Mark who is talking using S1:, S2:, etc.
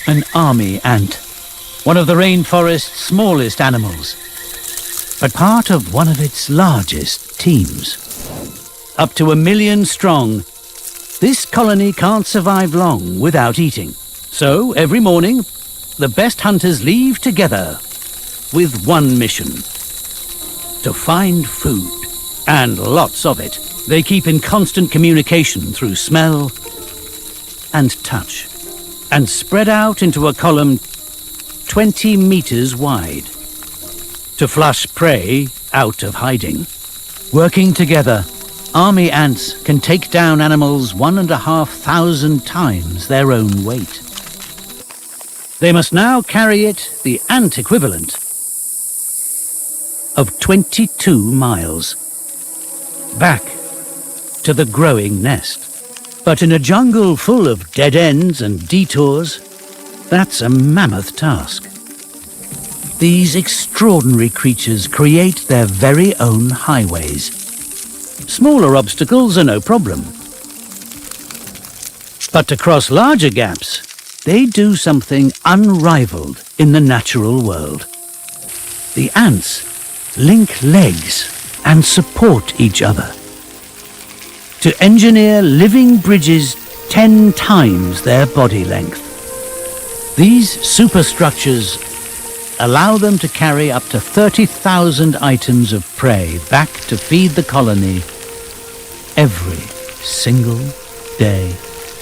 S1: An army ant, one of the rainforest's smallest animals, but part of one of its largest teams. Up to 1 million strong, this colony can't survive long without eating. So every morning, the best hunters leave together with one mission: to find food, and lots of it. They keep in constant communication through smell and touch, and spread out into a column 20 meters wide to flush prey out of hiding. Working together, army ants can take down animals 1,500 times their own weight. They must now carry it, the ant equivalent, of 22 miles, back to the growing nest. But in a jungle full of dead ends and detours, that's a mammoth task. These extraordinary creatures create their very own highways. Smaller obstacles are no problem. But to cross larger gaps, they do something unrivaled in the natural world. The ants link legs and support each other to engineer living bridges 10 times their body length. These superstructures allow them to carry up to 30,000 items of prey back to feed the colony every single day.